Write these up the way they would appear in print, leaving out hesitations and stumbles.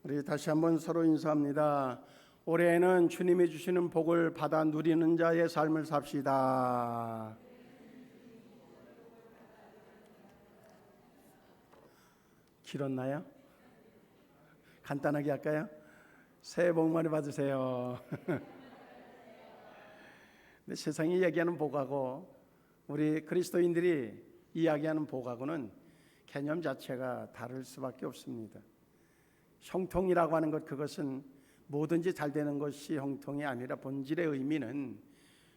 우리 다시 한번 서로 인사합니다. 올해에는 주님이 주시는 복을 받아 누리는 자의 삶을 삽시다. 길었나요? 간단하게 할까요? 새해 복 많이 받으세요. 근데 세상이 얘기하는 복하고 우리 그리스도인들이 이야기하는 복하고는 개념 자체가 다를 수밖에 없습니다. 형통이라고 하는 것, 그것은 뭐든지 잘 되는 것이 형통이 아니라 본질의 의미는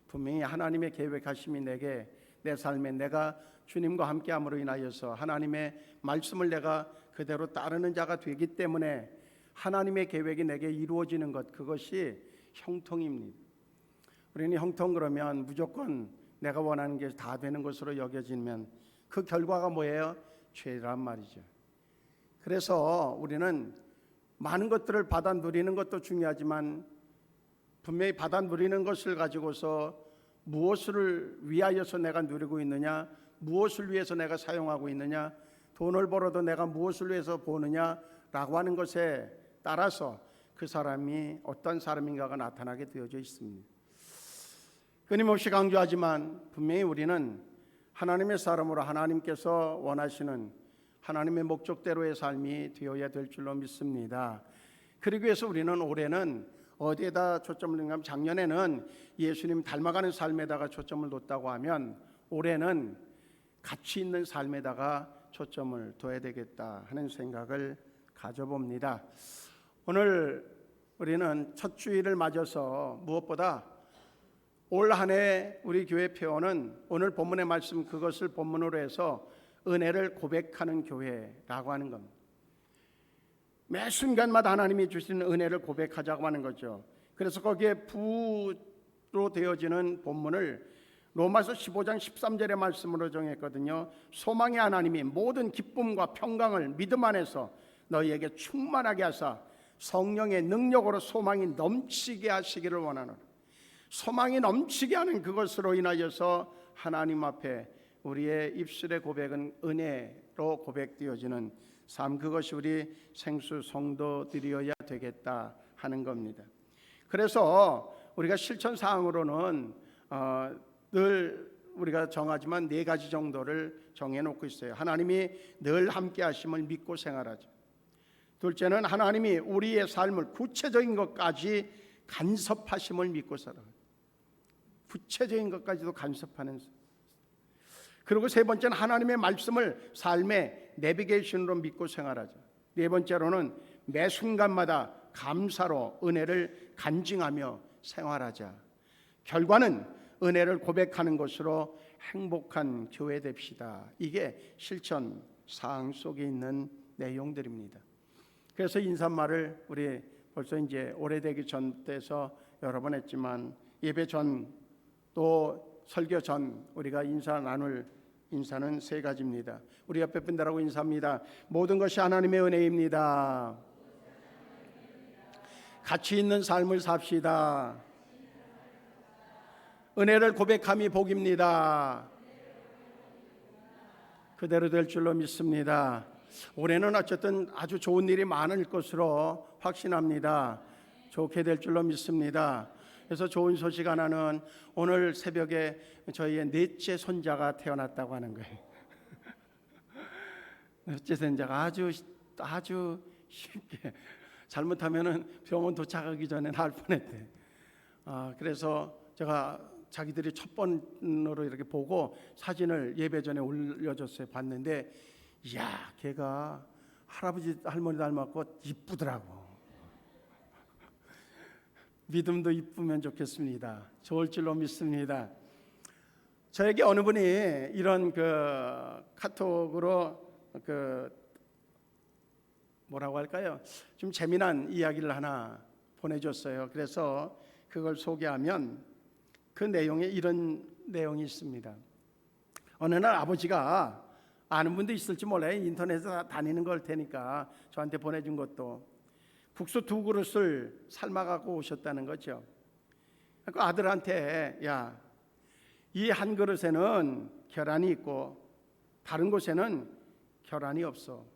분명히 하나님의 계획하심이 내게, 내 삶에 내가 주님과 함께함으로 인하여서 하나님의 말씀을 내가 그대로 따르는 자가 되기 때문에 하나님의 계획이 내게 이루어지는 것, 그것이 형통입니다. 우리는 형통 그러면 무조건 내가 원하는 게 다 되는 것으로 여겨지면 그 결과가 뭐예요? 죄란 말이죠. 그래서 우리는 많은 것들을 받아 누리는 것도 중요하지만 분명히 받아 누리는 것을 가지고서 무엇을 위하여서 내가 누리고 있느냐, 무엇을 위해서 내가 사용하고 있느냐, 돈을 벌어도 내가 무엇을 위해서 버느냐라고 하는 것에 따라서 그 사람이 어떤 사람인가가 나타나게 되어져 있습니다. 끊임없이 강조하지만 분명히 우리는 하나님의 사람으로 하나님께서 원하시는 하나님의 목적대로의 삶이 되어야 될 줄로 믿습니다. 그러기 위해서 우리는 올해는 어디에다 초점을 두냐면, 작년에는 예수님 닮아가는 삶에다가 초점을 뒀다고 하면 올해는 가치 있는 삶에다가 초점을 둬야 되겠다 하는 생각을 가져봅니다. 오늘 우리는 첫 주일을 맞아서 무엇보다 올 한 해 우리 교회 표어는 오늘 본문의 말씀, 그것을 본문으로 해서 은혜를 고백하는 교회라고 하는 겁니다. 매 순간마다 하나님이 주시는 은혜를 고백하자고 하는 거죠. 그래서 거기에 부로 되어지는 본문을 로마서 15장 13절의 말씀으로 정했거든요. 소망의 하나님이 모든 기쁨과 평강을 믿음 안에서 너희에게 충만하게 하사 성령의 능력으로 소망이 넘치게 하시기를 원하노라. 소망이 넘치게 하는 그것으로 인하여서 하나님 앞에 우리의 입술의 고백은 은혜로 고백되어지는 삶, 그것이 우리 생수 성도들이어야 되겠다 하는 겁니다. 그래서 우리가 실천 사항으로는 늘 우리가 정하지만 4가지 정도를 정해놓고 있어요. 하나님이 늘 함께 하심을 믿고 생활하죠. 둘째는 하나님이 우리의 삶을 구체적인 것까지 간섭하심을 믿고 살아요. 구체적인 것까지도 간섭하는. 그리고 세 번째는 하나님의 말씀을 삶의 내비게이션으로 믿고 생활하죠. 네 번째로는 매 순간마다 감사로 은혜를 간증하며 생활하자. 결과는 은혜를 고백하는 것으로 행복한 교회 됩시다. 이게 실천 사항 속에 있는 내용들입니다. 그래서 인사말을 우리 벌써 이제 오래되기 전부터 여러 번 했지만, 예배 전 또 설교 전 우리가 인사 나눌 인사는 3가지입니다. 우리 옆에 분들하고 인사합니다. 모든 것이 하나님의 은혜입니다. 가치 있는 삶을 삽시다. 은혜를 고백함이 복입니다. 그대로 될 줄로 믿습니다. 올해는 어쨌든 아주 좋은 일이 많을 것으로 확신합니다. 좋게 될 줄로 믿습니다. 그래서 좋은 소식 하나는 오늘 새벽에 저희의 4째 손자가 태어났다고 하는 거예요. 4째 손자가 아주 쉽게, 잘못하면은 병원 도착하기 전에 날 뻔했대. 그래서 제가 자기들이 첫 번으로 이렇게 보고 사진을 예배 전에 올려줬어요. 봤는데, 이야, 걔가 할아버지 할머니 닮았고 이쁘더라고. 믿음도 이쁘면 좋겠습니다. 좋을 줄로 믿습니다. 저에게 어느 분이 이런 카톡으로 뭐라고 할까요? 좀 재미난 이야기를 하나 보내줬어요. 그래서 그걸 소개하면 그 내용에 이런 내용이 있습니다. 어느 날 아버지가, 아는 분도 있을지 몰라요. 인터넷에 다니는 걸 테니까 저한테 보내준 것도, 국수 2그릇을 삶아갖고 오셨다는 거죠. 그 아들한테, 야, 이 한 그릇에는 계란이 있고 다른 곳에는 계란이 없어.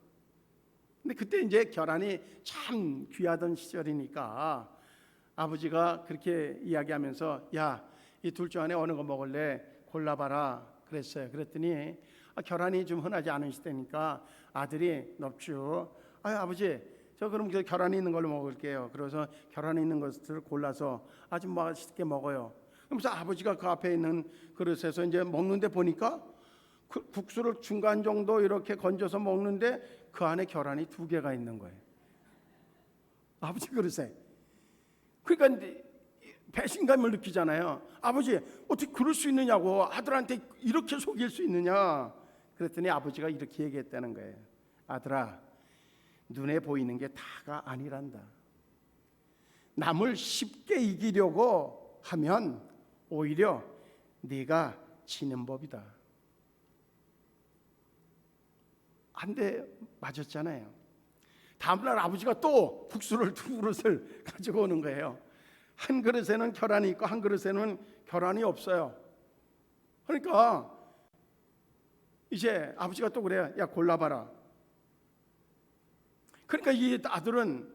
근데 그때 이제 계란이 참 귀하던 시절이니까 아버지가 그렇게 이야기하면서 야, 이 둘 중 안에 어느 거 먹을래? 골라봐라 그랬어요. 그랬더니 계란이 좀 흔하지 않은 시대니까 아들이 넙죽 아버지 저 그럼 그 계란이 있는 걸로 먹을게요. 그래서 계란이 있는 것을 골라서 아주 맛있게 먹어요. 그러면서 아버지가 그 앞에 있는 그릇에서 이제 먹는데 보니까 그 국수를 중간 정도 이렇게 건져서 먹는데 그 안에 계란이 2개가 있는 거예요. 아버지 그릇에. 그러니까 배신감을 느끼잖아요. 아버지 어떻게 그럴 수 있느냐고, 아들한테 이렇게 속일 수 있느냐. 그랬더니 아버지가 이렇게 얘기했다는 거예요. 아들아, 눈에 보이는 게 다가 아니란다. 남을 쉽게 이기려고 하면 오히려 네가 지는 법이다. 한 대 맞았잖아요. 다음날 아버지가 또 국수를 2그릇을 가지고 오는 거예요. 한 그릇에는 계란이 있고 한 그릇에는 계란이 없어요. 그러니까 이제 아버지가 또 그래요. 야, 골라봐라. 그러니까 이 아들은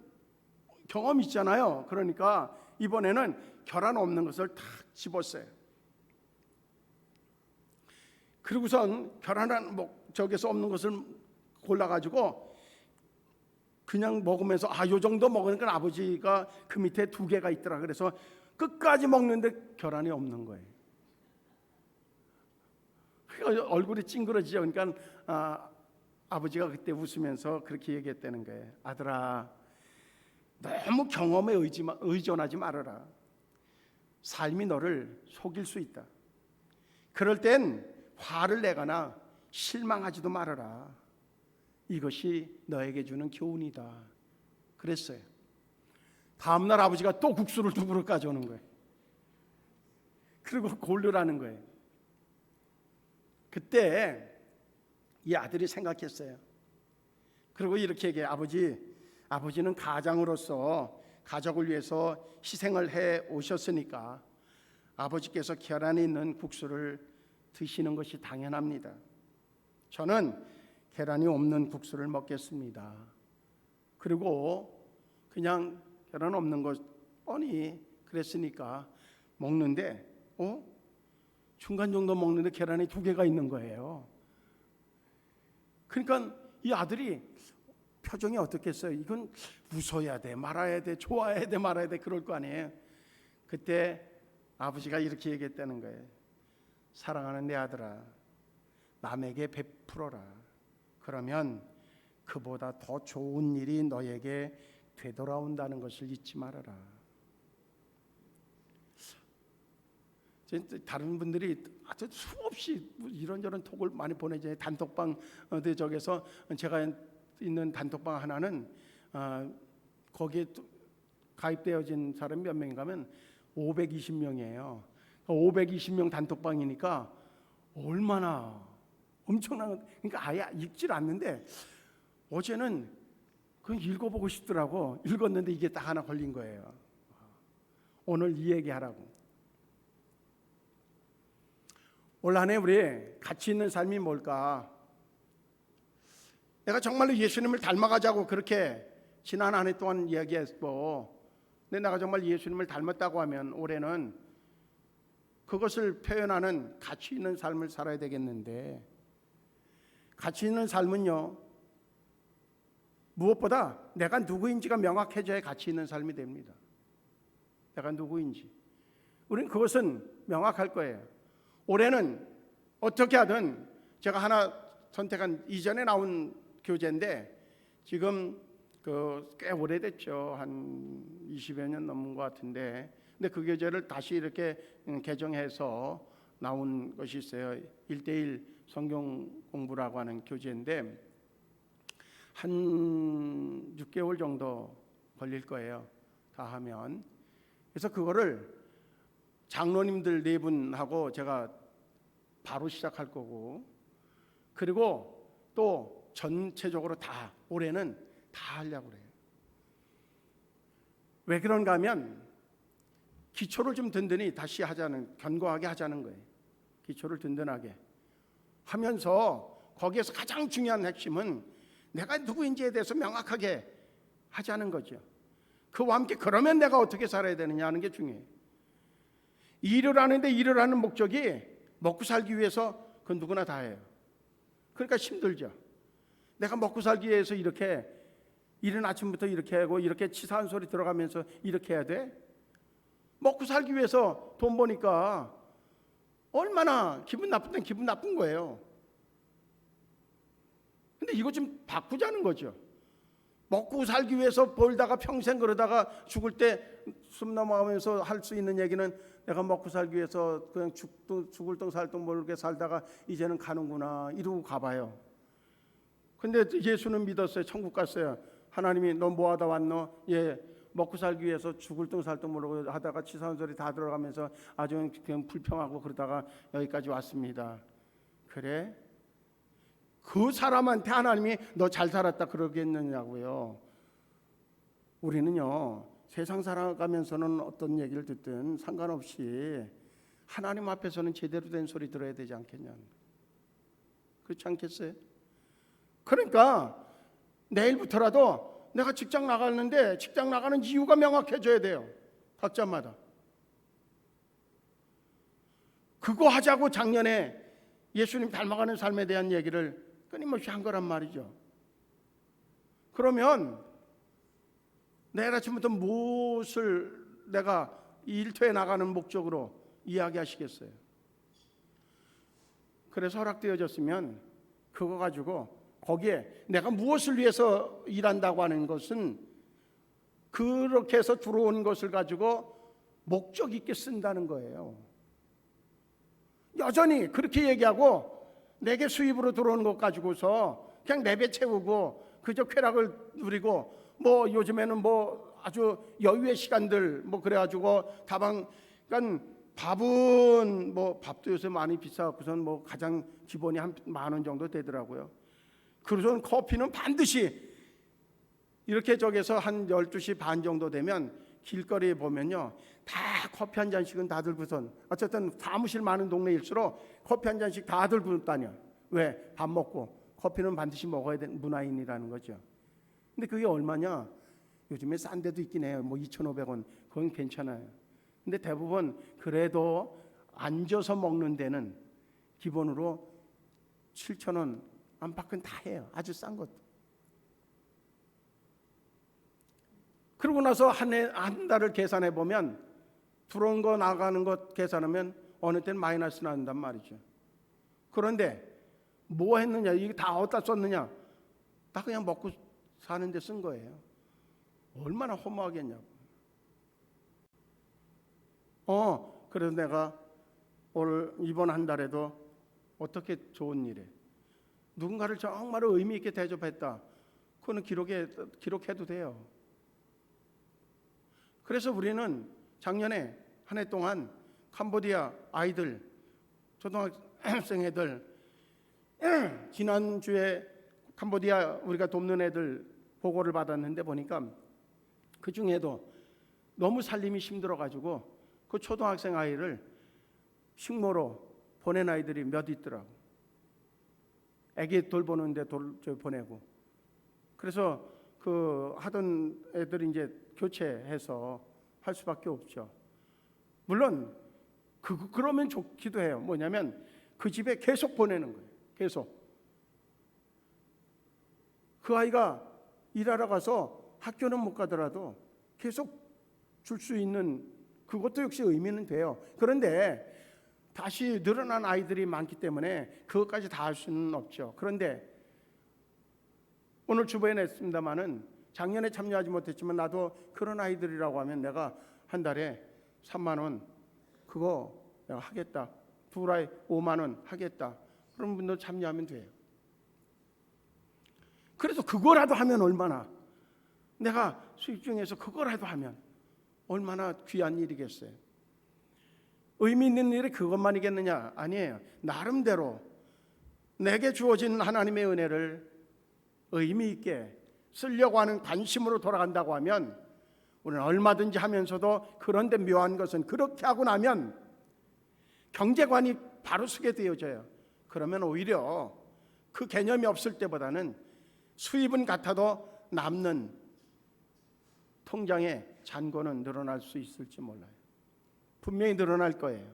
경험이 있잖아요. 그러니까 이번에는 계란 없는 것을 탁 집었어요. 그리고선 계란 저기서 없는 것을 골라가지고 그냥 먹으면서 요 정도 먹으니까 아버지가 그 밑에 2개가 있더라. 그래서 끝까지 먹는데 계란이 없는 거예요. 얼굴이 찡그러지죠. 그러니까 아버지가 그때 웃으면서 그렇게 얘기했다는 거예요. 아들아, 너무 경험에 의존하지 말아라. 삶이 너를 속일 수 있다. 그럴 땐 화를 내거나 실망하지도 말아라. 이것이 너에게 주는 교훈이다. 그랬어요. 다음날 아버지가 또 국수를 2그릇 가져오는 거예요. 그리고 고르라는 거예요. 그때 이 아들이 생각했어요. 그리고 이렇게 얘기해요. 아버지는 가장으로서 가족을 위해서 희생을 해 오셨으니까 아버지께서 계란이 있는 국수를 드시는 것이 당연합니다. 저는 계란이 없는 국수를 먹겠습니다. 그리고 그냥 계란 없는 것 뻔히 그랬으니까 먹는데 중간 정도 먹는데 계란이 2개가 있는 거예요. 그러니까 이 아들이 표정이 어떻겠어요? 이건 웃어야 돼, 말아야 돼, 좋아해야 돼, 말아야 돼, 그럴 거 아니에요. 그때 아버지가 이렇게 얘기했다는 거예요. 사랑하는 내 아들아, 남에게 베풀어라. 그러면 그보다 더 좋은 일이 너에게 되돌아온다는 것을 잊지 말아라. 다른 분들이 아주 수없이 이런저런 톡을 많이 보내줘요. 단톡방 저기서 제가 있는 단톡방 하나는 거기에 가입되어진 사람이 몇 명인가 하면 520명이에요. 520명 단톡방이니까 얼마나 엄청난, 그러니까 아예 읽질 않는데 어제는 그냥 읽어보고 싶더라고. 읽었는데 이게 딱 하나 걸린 거예요. 오늘 이 얘기하라고. 올 한 해 우리 가치 있는 삶이 뭘까? 내가 정말로 예수님을 닮아가자고 그렇게 지난 한 해 동안 이야기했고, 근데 내가 정말 예수님을 닮았다고 하면 올해는 그것을 표현하는 가치 있는 삶을 살아야 되겠는데, 가치 있는 삶은요, 무엇보다 내가 누구인지가 명확해져야 가치 있는 삶이 됩니다. 내가 누구인지 우리는 그것은 명확할 거예요. 올해는 어떻게 하든, 제가 하나 선택한 이전에 나온 교재인데 지금 꽤 오래됐죠. 한 20여 년 넘은 것 같은데, 근데 그 교재를 다시 이렇게 개정해서 나온 것이 있어요. 1:1 성경 공부라고 하는 교재인데 한 6개월 정도 걸릴 거예요. 다 하면. 그래서 그거를 장로님들 4분하고 제가 바로 시작할 거고, 그리고 또 전체적으로 다 올해는 다 하려고 그래요. 왜 그런가 하면 기초를 좀 든든히 다시 하자는, 견고하게 하자는 거예요. 기초를 든든하게 하면서 거기에서 가장 중요한 핵심은 내가 누구인지에 대해서 명확하게 하자는 거죠. 그와 함께 그러면 내가 어떻게 살아야 되느냐 하는 게 중요해요. 일을 하는데 일을 하는 목적이 먹고 살기 위해서 그건 누구나 다 해요. 그러니까 힘들죠. 내가 먹고 살기 위해서 이렇게 이른 아침부터 이렇게 하고 이렇게 치사한 소리 들어가면서 이렇게 해야 돼? 먹고 살기 위해서 돈 버니까 얼마나 기분 나쁜 땐 기분 나쁜 거예요. 근데 이거 좀 바꾸자는 거죠. 먹고 살기 위해서 벌다가 평생 그러다가 죽을 때 숨 넘어가면서 할 수 있는 얘기는 내가 먹고 살기 위해서 그냥 죽을 똥 살 똥 모르게 살다가 이제는 가는구나 이러고 가봐요. 근데 예수는 믿었어요. 천국 갔어요. 하나님이 너 뭐하다 왔노? 예, 먹고 살기 위해서 죽을 똥 살 똥 모르고 하다가 치사한 소리 다 들어가면서 아주 그냥 불평하고 그러다가 여기까지 왔습니다. 그래? 그 사람한테 하나님이 너 잘 살았다 그러겠느냐고요. 우리는요, 세상 살아가면서는 어떤 얘기를 듣든 상관없이 하나님 앞에서는 제대로 된 소리 들어야 되지 않겠냐. 그렇지 않겠어요? 그러니까 내일부터라도 내가 직장 나가는데 직장 나가는 이유가 명확해져야 돼요. 각자마다. 그거 하자고 작년에 예수님 닮아가는 삶에 대한 얘기를 끊임없이 한 거란 말이죠. 그러면 내일 아침부터 무엇을 내가 이 일터에 나가는 목적으로 이야기하시겠어요? 그래서 허락되어졌으면 그거 가지고 거기에 내가 무엇을 위해서 일한다고 하는 것은 그렇게 해서 들어온 것을 가지고 목적 있게 쓴다는 거예요. 여전히 그렇게 얘기하고 내게 수입으로 들어오는 것 가지고서 그냥 내배 채우고 그저 쾌락을 누리고 뭐 요즘에는 뭐 아주 여유의 시간들 뭐 그래가지고 다방 그러니까 밥은 뭐 밥도 요새 많이 비싸갖고선 뭐 가장 기본이 한 10,000원 정도 되더라고요. 그래서 커피는 반드시 이렇게 저기서 한 12시 반 정도 되면 길거리에 보면요 다 커피 한 잔씩은 다 들고선 어쨌든 사무실 많은 동네일수록 커피 한 잔씩 다 들고 다녀. 왜? 밥 먹고 커피는 반드시 먹어야 되는 문화인이라는 거죠. 근데 그게 얼마냐? 요즘에 싼 데도 있긴 해요. 뭐 2,500원 그건 괜찮아요. 근데 대부분 그래도 앉아서 먹는 데는 기본으로 7,000원 안팎은 다 해요. 아주 싼 것도. 그러고 나서 한 달을 계산해 보면 들어온 거 나가는 것 계산하면 어느 때는 마이너스 나온단 말이죠. 그런데 뭐 했느냐? 이게 다 어디다 썼느냐? 다 그냥 먹고 사는 데 쓴 거예요. 얼마나 허무하겠냐고. 그래서 내가 올 이번 한 달에도 어떻게 좋은 일에 누군가를 정말로 의미 있게 대접했다. 그거는 기록해도 돼요. 그래서 우리는 작년에 한 해 동안 캄보디아 아이들, 초등학생 애들, 지난주에 캄보디아 우리가 돕는 애들 보고를 받았는데 보니까 그 중에도 너무 살림이 힘들어가지고 그 초등학생 아이를 식모로 보낸 아이들이 몇 있더라고. 애기 돌보는데 보내고. 그래서 그 하던 애들이 이제 교체해서 할 수밖에 없죠. 물론 그러면 좋기도 해요. 뭐냐면 그 집에 계속 보내는 거예요. 계속. 그 아이가 일하러 가서 학교는 못 가더라도 계속 줄 수 있는 그것도 역시 의미는 돼요. 그런데 다시 늘어난 아이들이 많기 때문에 그것까지 다 할 수는 없죠. 그런데 오늘 주보에 냈습니다마는 작년에 참여하지 못했지만 나도 그런 아이들이라고 하면 내가 한 달에 3만 원 그거 내가 하겠다. 두 아이 5만 원 하겠다. 그런 분들 참여하면 돼요. 그래서 그거라도 하면 얼마나 내가 수입 중에서 그거라도 하면 얼마나 귀한 일이겠어요. 의미 있는 일이 그것만이겠느냐? 아니에요. 나름대로 내게 주어진 하나님의 은혜를 의미 있게 쓰려고 하는 관심으로 돌아간다고 하면 우리는 얼마든지 하면서도 그런데 묘한 것은 그렇게 하고 나면 경제관이 바로 서게 되어져요. 그러면 오히려 그 개념이 없을 때보다는 수입은 같아도 남는 통장의 잔고는 늘어날 수 있을지 몰라요. 분명히 늘어날 거예요.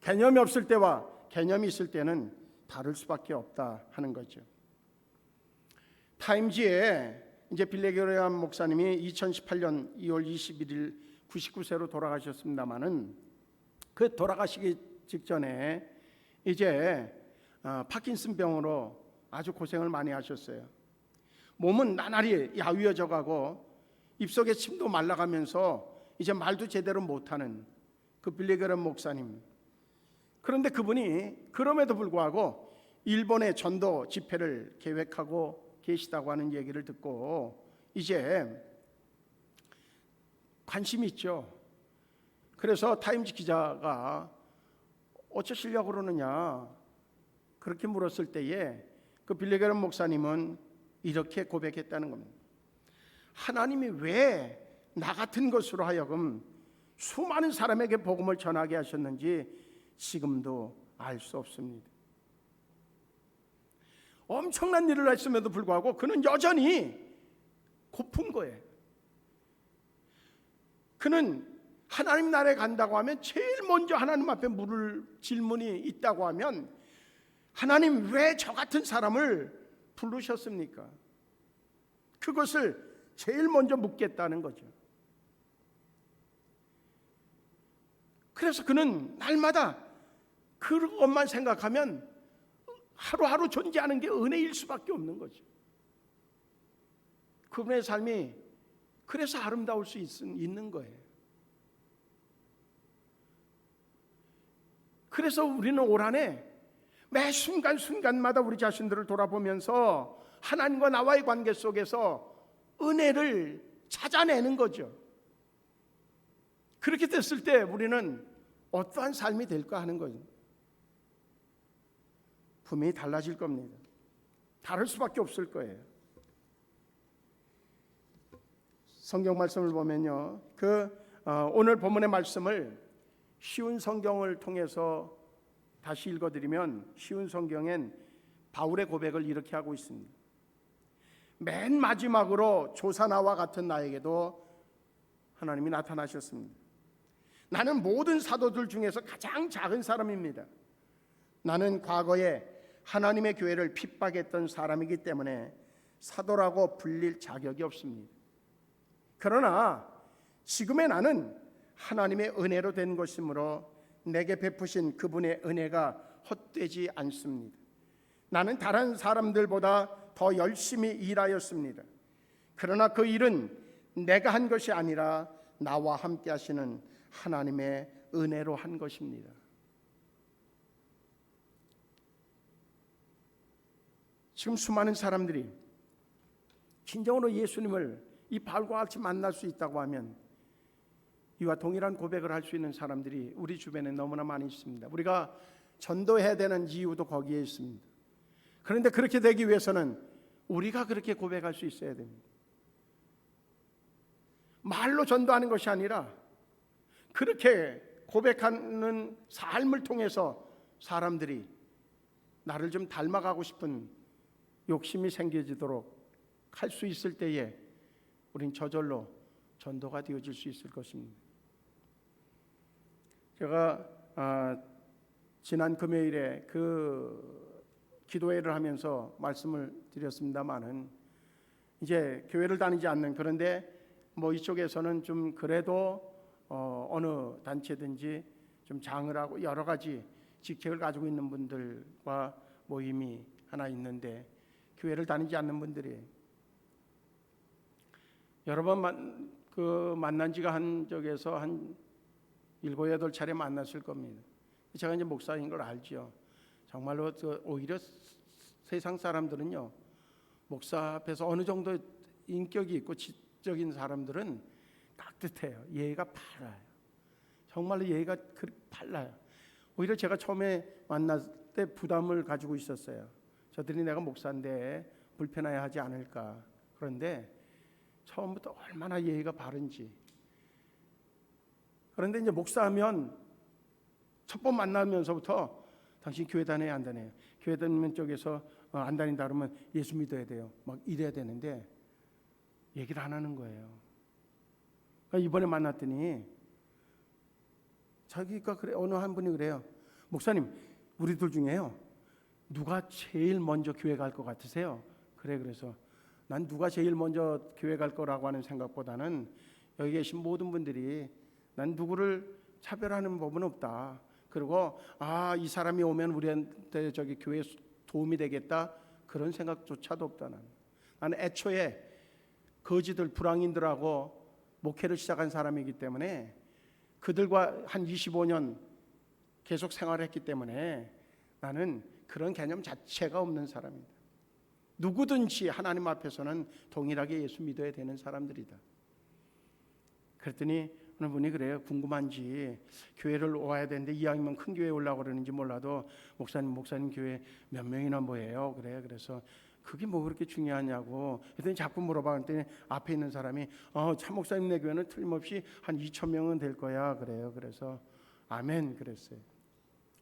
개념이 없을 때와 개념이 있을 때는 다를 수밖에 없다 하는 거죠. 타임지에 이제 빌리 그레이엄 목사님이 2018년 2월 21일 99세로 돌아가셨습니다마는 그 돌아가시기 직전에 이제 파킨슨 병으로 아주 고생을 많이 하셨어요. 몸은 나날이 야위어져 가고 입속에 침도 말라가면서 이제 말도 제대로 못하는 그 빌리 그레이엄 목사님. 그런데 그분이 그럼에도 불구하고 일본의 전도 집회를 계획하고 계시다고 하는 얘기를 듣고 이제 관심이 있죠. 그래서 타임즈 기자가 어쩌시려고 그러느냐 그렇게 물었을 때에 그 빌리 그레이엄 목사님은 이렇게 고백했다는 겁니다. 하나님이 왜 나 같은 것으로 하여금 수많은 사람에게 복음을 전하게 하셨는지 지금도 알 수 없습니다. 엄청난 일을 했음에도 불구하고 그는 여전히 고픈 거예요. 그는 하나님 나라에 간다고 하면 제일 먼저 하나님 앞에 물을 질문이 있다고 하면 하나님 왜 저 같은 사람을 부르셨습니까? 그것을 제일 먼저 묻겠다는 거죠. 그래서 그는 날마다 그것만 생각하면 하루하루 존재하는 게 은혜일 수밖에 없는 거죠. 그분의 삶이 그래서 아름다울 수 있는 거예요. 그래서 우리는 올 한 해 매 순간순간마다 우리 자신들을 돌아보면서 하나님과 나와의 관계 속에서 은혜를 찾아내는 거죠. 그렇게 됐을 때 우리는 어떠한 삶이 될까 하는 거죠. 분명히 달라질 겁니다. 다를 수밖에 없을 거예요. 성경 말씀을 보면요, 오늘 본문의 말씀을 쉬운 성경을 통해서 다시 읽어드리면 쉬운 성경엔 바울의 고백을 이렇게 하고 있습니다. 맨 마지막으로 조사나와 같은 나에게도 하나님이 나타나셨습니다. 나는 모든 사도들 중에서 가장 작은 사람입니다. 나는 과거에 하나님의 교회를 핍박했던 사람이기 때문에 사도라고 불릴 자격이 없습니다. 그러나 지금의 나는 하나님의 은혜로 된 것이므로 내게 베푸신 그분의 은혜가 헛되지 않습니다. 나는 다른 사람들보다 더 열심히 일하였습니다. 그러나 그 일은 내가 한 것이 아니라 나와 함께 하시는 하나님의 은혜로 한 것입니다. 지금 수많은 사람들이 진정으로 예수님을 이 바울과 같이 만날 수 있다고 하면 이와 동일한 고백을 할 수 있는 사람들이 우리 주변에 너무나 많이 있습니다. 우리가 전도해야 되는 이유도 거기에 있습니다. 그런데 그렇게 되기 위해서는 우리가 그렇게 고백할 수 있어야 됩니다. 말로 전도하는 것이 아니라 그렇게 고백하는 삶을 통해서 사람들이 나를 좀 닮아가고 싶은 욕심이 생겨지도록 할 수 있을 때에 우린 저절로 전도가 되어질 수 있을 것입니다. 제가 지난 금요일에 그 기도회를 하면서 말씀을 드렸습니다마는 이제 교회를 다니지 않는, 그런데 뭐 이쪽에서는 좀 그래도 어느 단체든지 좀 장을 하고 여러 가지 직책을 가지고 있는 분들과 모임이 하나 있는데 교회를 다니지 않는 분들이 여러 번 만난 지가 한 적에서 한 7, 8차례 만났을 겁니다. 제가 이제 목사인 걸 알죠. 정말로 오히려 세상 사람들은요, 목사 앞에서 어느 정도 인격이 있고 지적인 사람들은 따뜻해요. 예의가 발라요. 정말로 예의가 발라요. 오히려 제가 처음에 만날 때 부담을 가지고 있었어요. 저들이 내가 목사인데 불편해하지 않을까. 그런데 처음부터 얼마나 예의가 바른지. 그런데 이제 목사하면 첫 번 만나면서부터 당신 교회 다녀야 안 다녀요. 교회 다니는 쪽에서 안 다닌다 그러면 예수 믿어야 돼요. 막 이래야 되는데 얘기를 안 하는 거예요. 그러니까 이번에 만났더니 자기가 그래, 어느 한 분이 그래요. 목사님, 우리 둘 중에요, 누가 제일 먼저 교회 갈 것 같으세요? 그래, 그래서 난 누가 제일 먼저 교회 갈 거라고 하는 생각보다는 여기 계신 모든 분들이 난 누구를 차별하는 법은 없다. 그리고 이 사람이 오면 우리한테 저기 교회에 도움이 되겠다, 그런 생각조차도 없다. 나는 애초에 거지들, 불황인들하고 목회를 시작한 사람이기 때문에 그들과 한 25년 계속 생활했기 때문에 나는 그런 개념 자체가 없는 사람이다. 누구든지 하나님 앞에서는 동일하게 예수 믿어야 되는 사람들이다. 그랬더니 어느 분이 그래요. 궁금한지 교회를 와야 되는데 이왕이면 큰 교회에 오려고 그러는지 몰라도 목사님 교회 몇 명이나 모여요? 그래. 그래서 그게 뭐 그렇게 중요하냐고 그랬더니 자꾸 물어봐. 그랬더니 앞에 있는 사람이 참 목사님네 교회는 틀림없이 한 2,000명은 될 거야. 그래요. 그래서 아멘 그랬어요.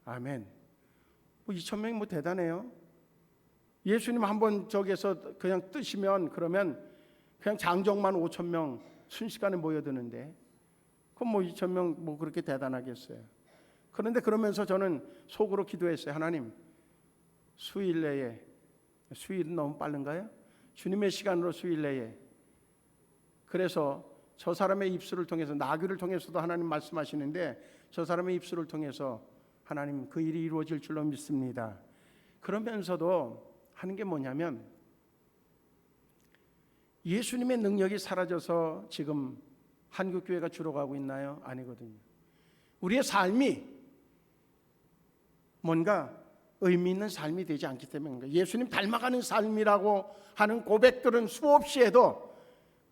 아멘. 뭐 2,000명이 뭐 대단해요? 예수님 한번 저기서 그냥 뜨시면 그러면 그냥 장정만 5,000명 순식간에 모여드는데 그럼 뭐 2,000명 뭐 그렇게 대단하겠어요? 그런데 그러면서 저는 속으로 기도했어요. 하나님, 수일 내에, 수일은 너무 빠른가요? 주님의 시간으로 수일 내에, 그래서 저 사람의 입술을 통해서, 나귀를 통해서도 하나님 말씀하시는데 저 사람의 입술을 통해서 하나님 그 일이 이루어질 줄로 믿습니다. 그러면서도 하는 게 뭐냐면 예수님의 능력이 사라져서 지금 한국교회가 줄어가고 있나요? 아니거든요. 우리의 삶이 뭔가 의미 있는 삶이 되지 않기 때문입니다. 예수님 닮아가는 삶이라고 하는 고백들은 수없이 해도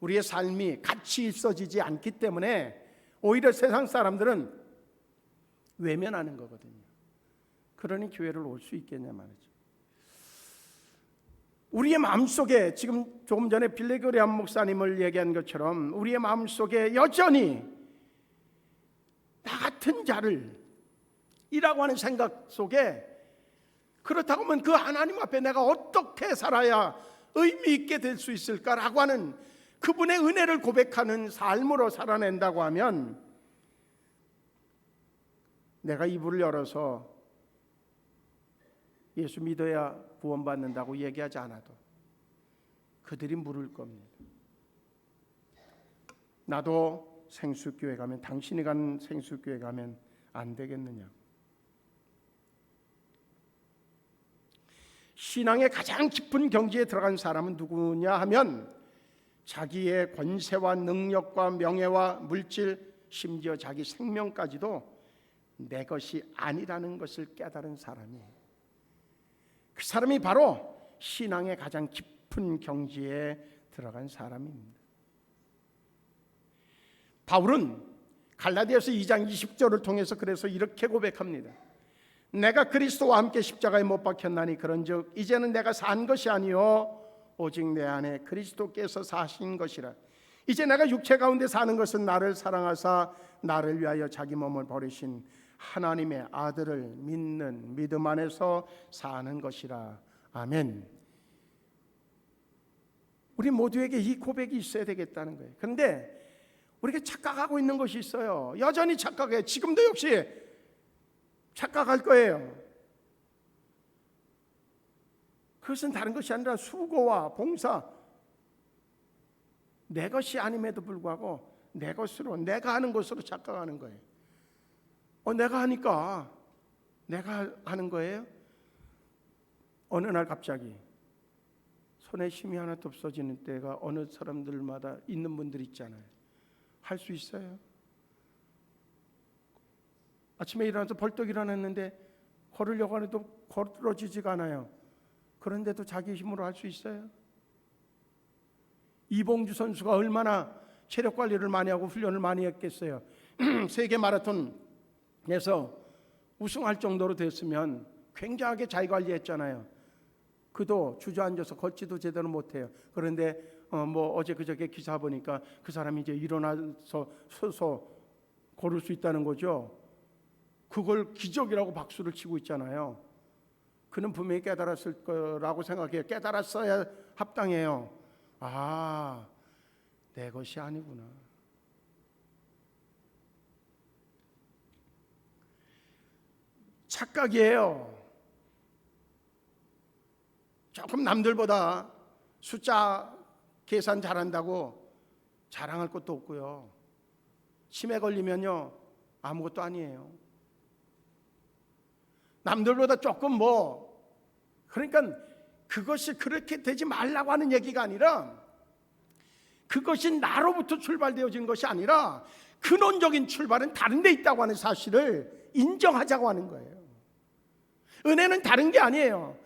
우리의 삶이 가치 있어지지 않기 때문에 오히려 세상 사람들은 외면하는 거거든요. 그러니 교회를 올 수 있겠냐 말이죠. 우리의 마음속에 지금 조금 전에 빌레그레암 목사님을 얘기한 것처럼 우리의 마음속에 여전히 나 같은 자를 이라고 하는 생각 속에, 그렇다고 하면 그 하나님 앞에 내가 어떻게 살아야 의미 있게 될 수 있을까라고 하는 그분의 은혜를 고백하는 삶으로 살아낸다고 하면, 내가 이불을 열어서 예수 믿어야 구원받는다고 얘기하지 않아도 그들이 물을 겁니다. 나도 생수교회 가면, 당신이 가는 생수교회 가면 안 되겠느냐. 신앙의 가장 깊은 경지에 들어간 사람은 누구냐 하면 자기의 권세와 능력과 명예와 물질, 심지어 자기 생명까지도 내 것이 아니라는 것을 깨달은 사람이에요. 그 사람이 바로 신앙의 가장 깊은 경지에 들어간 사람입니다. 바울은 갈라디아서 2장 20절을 통해서 그래서 이렇게 고백합니다. 내가 그리스도와 함께 십자가에 못 박혔나니 그런즉 이제는 내가 산 것이 아니요 오직 내 안에 그리스도께서 사신 것이라. 이제 내가 육체 가운데 사는 것은 나를 사랑하사 나를 위하여 자기 몸을 버리신 하나님의 아들을 믿는 믿음 안에서 사는 것이라. 아멘. 우리 모두에게 이 고백이 있어야 되겠다는 거예요. 그런데 우리가 착각하고 있는 것이 있어요. 여전히 착각해요. 지금도 역시 착각할 거예요. 그것은 다른 것이 아니라 수고와 봉사, 내 것이 아님에도 불구하고 내 것으로, 내가 하는 것으로 착각하는 거예요. 내가 하니까 내가 하는 거예요. 어느 날 갑자기 손에 힘이 하나도 없어지는 때가 어느 사람들마다 있는 분들 있잖아요. 할 수 있어요? 아침에 일어나서 벌떡 일어났는데 걸으려고 해도 걸어지지가 않아요. 그런데도 자기 힘으로 할 수 있어요? 이봉주 선수가 얼마나 체력 관리를 많이 하고 훈련을 많이 했겠어요. 세계 마라톤에서 우승할 정도로 됐으면 굉장하게 자기 관리했잖아요. 그도 주저앉아서 걷지도 제대로 못해요. 그런데 뭐 어제 그저께 기사 보니까 그 사람이 이제 일어나서 서서 걸을 수 있다는 거죠. 그걸 기적이라고 박수를 치고 있잖아요. 그는 분명히 깨달았을 거라고 생각해요. 깨달았어야 합당해요. 아, 내 것이 아니구나. 착각이에요. 조금 남들보다 숫자 계산 잘한다고 자랑할 것도 없고요. 치매 걸리면요 아무것도 아니에요. 남들보다 조금 그러니까 그것이 그렇게 되지 말라고 하는 얘기가 아니라, 그것이 나로부터 출발되어진 것이 아니라 근원적인 출발은 다른 데 있다고 하는 사실을 인정하자고 하는 거예요. 은혜는 다른 게 아니에요.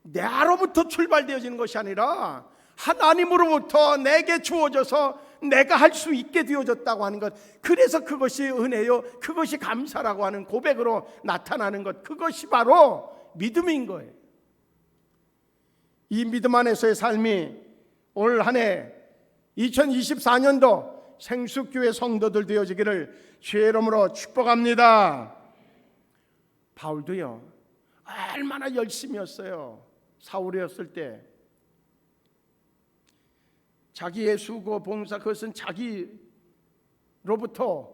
나로부터 출발되어지는 것이 아니라 하나님으로부터 내게 주어져서 내가 할 수 있게 되어졌다고 하는 것, 그래서 그것이 은혜요, 그것이 감사라고 하는 고백으로 나타나는 것, 그것이 바로 믿음인 거예요. 이 믿음 안에서의 삶이 올 한 해 2024년도 생수교회 성도들 되어지기를 주의 이름으로 축복합니다. 바울도요 얼마나 열심이었어요. 사울이었을 때 자기의 수고 봉사, 그것은 자기로부터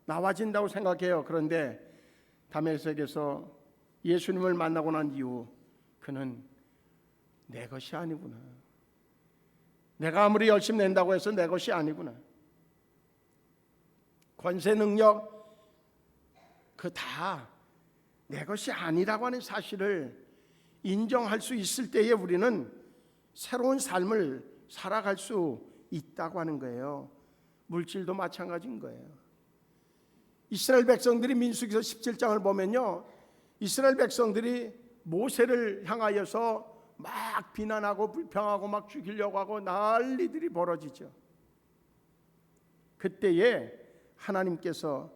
나와진다고 생각해요. 그런데 다메섹에서 예수님을 만나고 난 이후 그는 내 것이 아니구나, 내가 아무리 열심히 낸다고 해서 내 것이 아니구나, 권세 능력 그 다 내 것이 아니라고 하는 사실을 인정할 수 있을 때에 우리는 새로운 삶을 살아갈 수 있다고 하는 거예요. 물질도 마찬가지인 거예요. 이스라엘 백성들이 민수기서 17장을 보면요, 이스라엘 백성들이 모세를 향하여서 막 비난하고 불평하고 막 죽이려고 하고 난리들이 벌어지죠. 그때에 하나님께서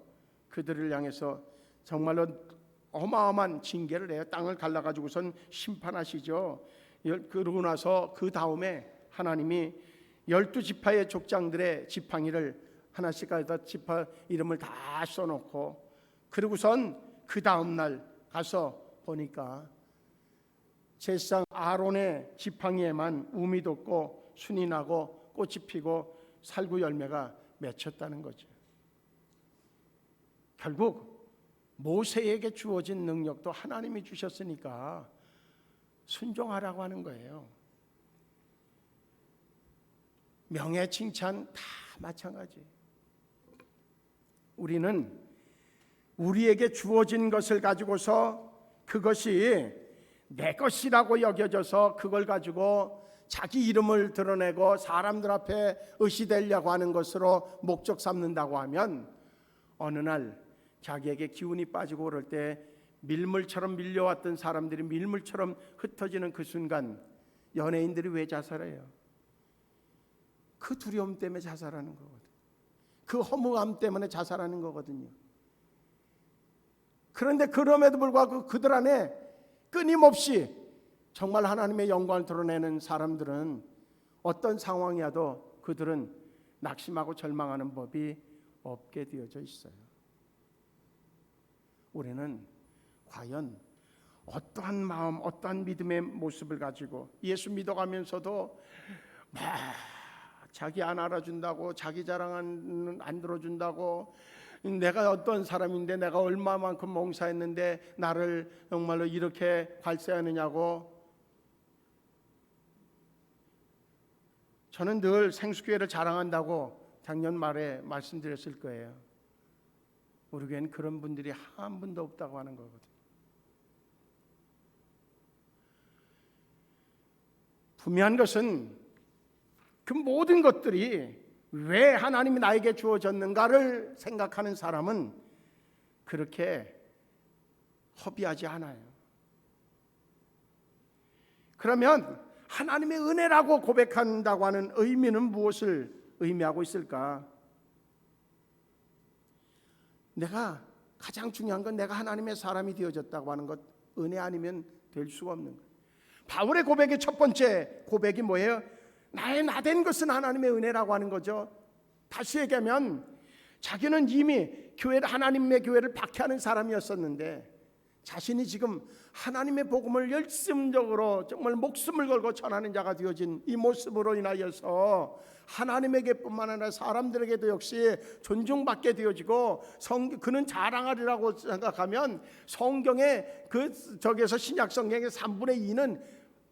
그들을 향해서 정말로 어마어마한 징계를 해요. 땅을 갈라가지고선 심판하시죠. 그러고 나서 그 다음에 하나님이 12지파의 족장들의 지팡이를 하나씩 가다 지파 이름을 다 써놓고, 그리고선 그 다음날 가서 보니까 제사장 아론의 지팡이에만 우미 돋고 순이 나고 꽃이 피고 살구 열매가 맺혔다는 거죠. 결국 모세에게 주어진 능력도 하나님이 주셨으니까 순종하라고 하는 거예요. 명예 칭찬 다 마찬가지. 우리는 우리에게 주어진 것을 가지고서 그것이 내 것이라고 여겨져서 그걸 가지고 자기 이름을 드러내고 사람들 앞에 의시되려고 하는 것으로 목적 삼는다고 하면 어느 날 자기에게 기운이 빠지고 그럴 때 밀물처럼 밀려왔던 사람들이 밀물처럼 흩어지는 그 순간 연예인들이 왜 자살해요? 그 두려움 때문에 자살하는 거거든요. 그 허무함 때문에 자살하는 거거든요. 그런데 그럼에도 불구하고 그들 안에 끊임없이 정말 하나님의 영광을 드러내는 사람들은 어떤 상황이라도 그들은 낙심하고 절망하는 법이 없게 되어져 있어요. 우리는 과연 어떠한 마음, 어떠한 믿음의 모습을 가지고 예수 믿어가면서도 자기 안 알아준다고, 자기 자랑 안 들어준다고, 내가 어떤 사람인데 내가 얼마만큼 몽사했는데 나를 정말로 이렇게 괄세하느냐고. 저는 늘 생수교회를 자랑한다고 작년 말에 말씀드렸을 거예요. 우리 교회는 그런 분들이 한 분도 없다고 하는 거거든요. 분명한 것은 그 모든 것들이 왜 하나님이 나에게 주어졌는가를 생각하는 사람은 그렇게 허비하지 않아요. 그러면 하나님의 은혜라고 고백한다고 하는 의미는 무엇을 의미하고 있을까? 내가 가장 중요한 건 내가 하나님의 사람이 되어졌다고 하는 것, 은혜 아니면 될 수가 없는 거예요. 바울의 고백의 첫 번째 고백이 뭐예요? 나의 나된 것은 하나님의 은혜라고 하는 거죠. 다시 얘기하면 자기는 이미 하나님의 교회를 박해하는 사람이었었는데 자신이 지금 하나님의 복음을 열심적으로 정말 목숨을 걸고 전하는 자가 되어진 이 모습으로 인하여서 하나님에게뿐만 아니라 사람들에게도 역시 존중받게 되어지고 그는 자랑하리라고 생각하면 성경의 저기에서 신약 성경의 3분의 2는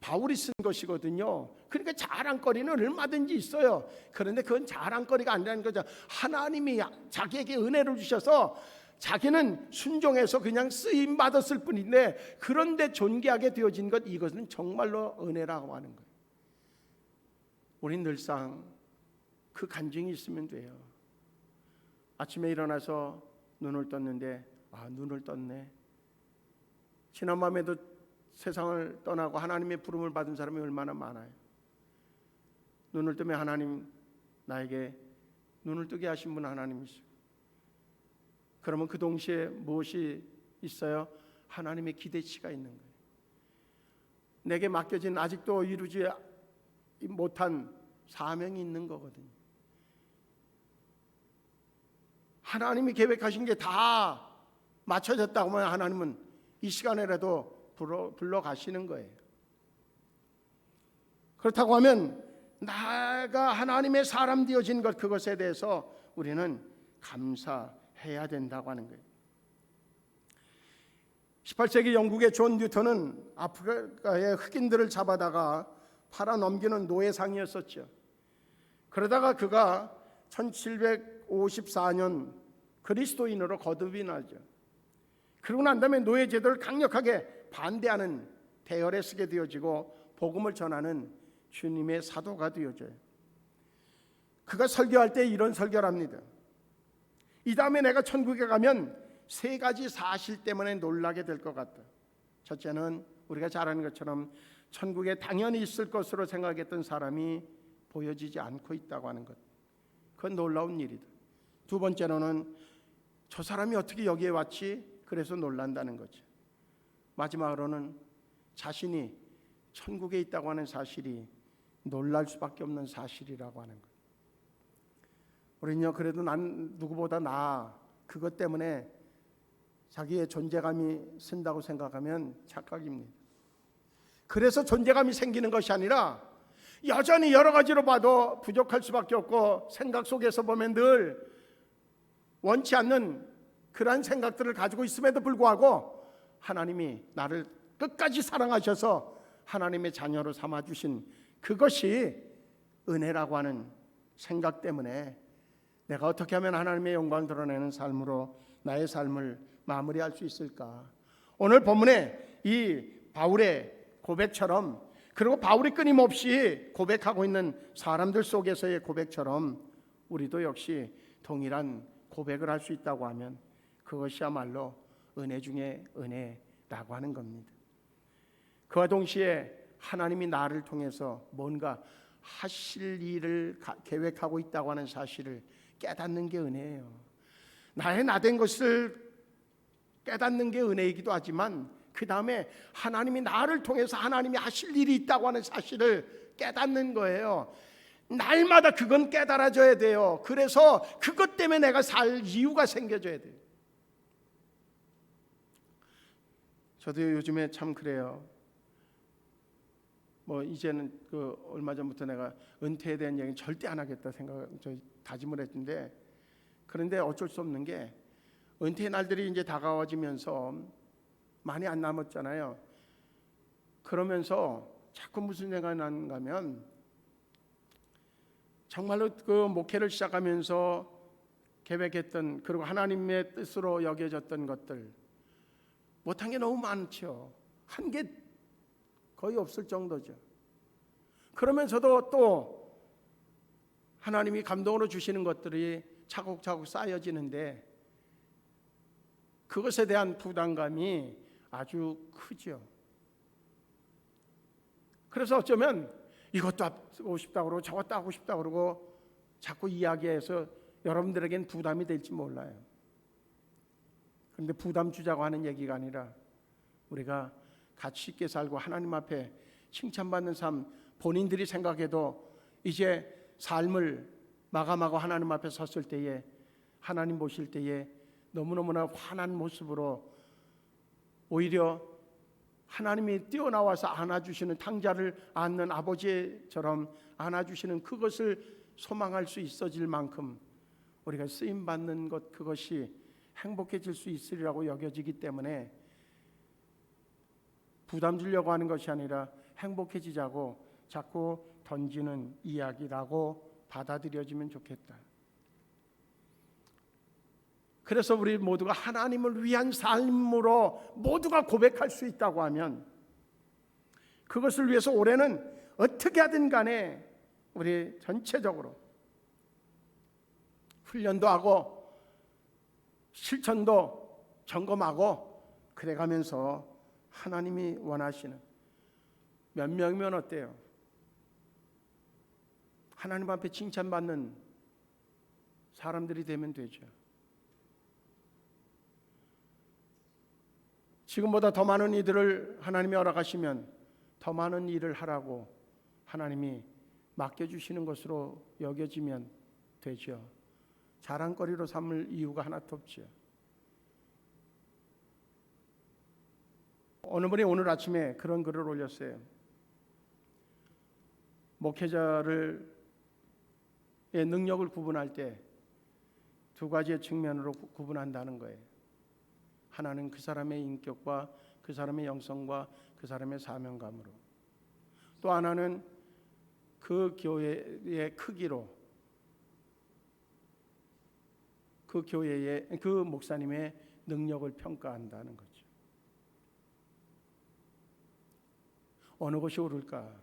바울이 쓴 것이거든요. 그러니까 자랑거리는 얼마든지 있어요. 그런데 그건 자랑거리가 아니라는 거죠. 하나님이 자기에게 은혜를 주셔서 자기는 순종해서 그냥 쓰임 받았을 뿐인데, 그런데 존귀하게 되어진 것, 이것은 정말로 은혜라고 하는 거예요. 우린 늘상 그 간증이 있으면 돼요. 아침에 일어나서 눈을 떴는데 눈을 떴네. 지난 밤에도 세상을 떠나고 하나님의 부름을 받은 사람이 얼마나 많아요. 눈을 뜨면 하나님, 나에게 눈을 뜨게 하신 분 하나님이시고, 그러면 그 동시에 무엇이 있어요? 하나님의 기대치가 있는 거예요. 내게 맡겨진 아직도 이루지 못한 사명이 있는 거거든요. 하나님이 계획하신 게 다 맞춰졌다고 하면 하나님은 이 시간에라도 불러가시는 거예요. 그렇다고 하면 나가 하나님의 사람 되어진 것, 그것에 대해서 우리는 감사해야 된다고 하는 거예요. 18세기 영국의 존 뉴턴은 아프리카의 흑인들을 잡아다가 팔아넘기는 노예상이었었죠. 그러다가 그가 1754년 그리스도인으로 거듭이 나죠. 그러고 난 다음에 노예 제도를 강력하게 반대하는 대열에 서게 되어지고 복음을 전하는 주님의 사도가 되어져요. 그가 설교할 때 이런 설교를 합니다. 이 다음에 내가 천국에 가면 세 가지 사실 때문에 놀라게 될 것 같다. 첫째는 우리가 잘 아는 것처럼 천국에 당연히 있을 것으로 생각했던 사람이 보여지지 않고 있다고 하는 것. 그건 놀라운 일이다. 두 번째로는 저 사람이 어떻게 여기에 왔지? 그래서 놀란다는 거죠. 마지막으로는 자신이 천국에 있다고 하는 사실이 놀랄 수밖에 없는 사실이라고 하는 것. 우리는요, 그래도 난 누구보다 그것 때문에 자기의 존재감이 쓴다고 생각하면 착각입니다. 그래서 존재감이 생기는 것이 아니라 여전히 여러 가지로 봐도 부족할 수밖에 없고, 생각 속에서 보면 늘 원치 않는 그러한 생각들을 가지고 있음에도 불구하고 하나님이 나를 끝까지 사랑하셔서 하나님의 자녀로 삼아주신 그것이 은혜라고 하는 생각 때문에 내가 어떻게 하면 하나님의 영광을 드러내는 삶으로 나의 삶을 마무리할 수 있을까? 오늘 본문에 이 바울의 고백처럼, 그리고 바울이 끊임없이 고백하고 있는 사람들 속에서의 고백처럼 우리도 역시 동일한 고백을 할 수 있다고 하면 그것이야말로 은혜 중에 은혜라고 하는 겁니다. 그와 동시에 하나님이 나를 통해서 뭔가 하실 일을 계획하고 있다고 하는 사실을 깨닫는 게 은혜예요. 나의 나된 것을 깨닫는 게 은혜이기도 하지만, 그 다음에 하나님이 나를 통해서 하나님이 하실 일이 있다고 하는 사실을 깨닫는 거예요. 날마다 그건 깨달아져야 돼요. 그래서 그것 때문에 내가 살 이유가 생겨져야 돼요. 저도 요즘에 참 그래요. 이제는 얼마 전부터 내가 은퇴에 대한 얘기는 절대 안 하겠다 다짐을 했는데, 그런데 어쩔 수 없는 게 은퇴 날들이 이제 다가와지면서 많이 안 남았잖아요. 그러면서 자꾸 무슨 생각이 나는가 하면, 정말로 그 목회를 시작하면서 계획했던, 그리고 하나님의 뜻으로 여겨졌던 것들 못한 게 너무 많죠. 한 게 거의 없을 정도죠. 그러면서도 또 하나님이 감동으로 주시는 것들이 차곡차곡 쌓여지는데 그것에 대한 부담감이 아주 크죠. 그래서 어쩌면 이것도 하고 싶다 그러고 저것도 하고 싶다 그러고 자꾸 이야기해서 여러분들에겐 부담이 될지 몰라요. 그런데 부담 주자고 하는 얘기가 아니라 우리가 가치 있게 살고 하나님 앞에 칭찬받는 삶, 본인들이 생각해도 이제 삶을 마감하고 하나님 앞에 섰을 때에, 하나님 보실 때에 너무너무나 환한 모습으로 오히려 하나님이 뛰어나와서 안아주시는 탕자를 안는 아버지처럼 안아주시는 그것을 소망할 수 있어질 만큼 우리가 쓰임받는 것, 그것이 행복해질 수 있으리라고 여겨지기 때문에 부담 주려고 하는 것이 아니라 행복해지자고 자꾸 던지는 이야기라고 받아들여지면 좋겠다. 그래서 우리 모두가 하나님을 위한 삶으로 모두가 고백할 수 있다고 하면 그것을 위해서 올해는 어떻게 하든 간에 우리 전체적으로 훈련도 하고 실천도 점검하고 그래가면서 하나님이 원하시는 몇 명이면 어때요? 하나님 앞에 칭찬받는 사람들이 되면 되죠. 지금보다 더 많은 이들을 하나님이 허락하시면 더 많은 일을 하라고 하나님이 맡겨주시는 것으로 여겨지면 되죠. 자랑거리로 삼을 이유가 하나도 없죠. 어느 분이 오늘 아침에 그런 글을 올렸어요. 목회자의 능력을 구분할 때 두 가지의 측면으로 구분한다는 거예요. 하나는 그 사람의 인격과 그 사람의 영성과 그 사람의 사명감으로, 또 하나는 그 교회의 크기로, 그 교회의 그 목사님의 능력을 평가한다는 거죠. 어느 것이 옳을까?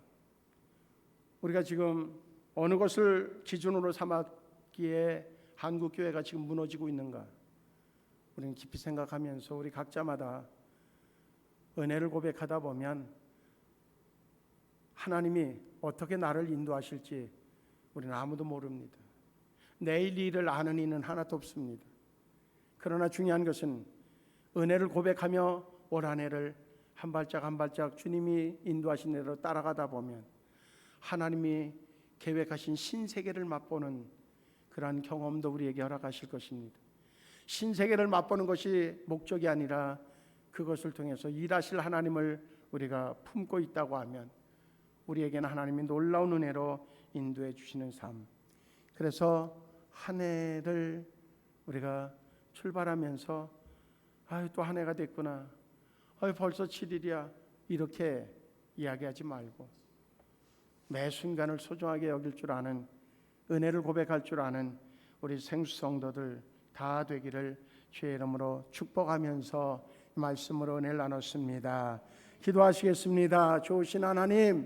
우리가 지금 어느 것을 기준으로 삼았기에 한국 교회가 지금 무너지고 있는가? 우리는 깊이 생각하면서 우리 각자마다 은혜를 고백하다 보면 하나님이 어떻게 나를 인도하실지 우리는 아무도 모릅니다. 내일 일을 아는 이는 하나도 없습니다. 그러나 중요한 것은 은혜를 고백하며 올 한 해를 한 발짝 한 발짝 주님이 인도하신 대로 따라가다 보면 하나님이 계획하신 신세계를 맛보는 그러한 경험도 우리에게 허락하실 것입니다. 신세계를 맛보는 것이 목적이 아니라 그것을 통해서 일하실 하나님을 우리가 품고 있다고 하면 우리에게는 하나님이 놀라운 은혜로 인도해 주시는 삶. 그래서 한 해를 우리가 출발하면서 또 한 해가 됐구나, 벌써 7일이야, 이렇게 이야기하지 말고 매 순간을 소중하게 여길 줄 아는, 은혜를 고백할 줄 아는 우리 생수 성도들 다 되기를 주의 이름으로 축복하면서 말씀으로 은혜를 나눴습니다. 기도하시겠습니다. 좋으신 하나님,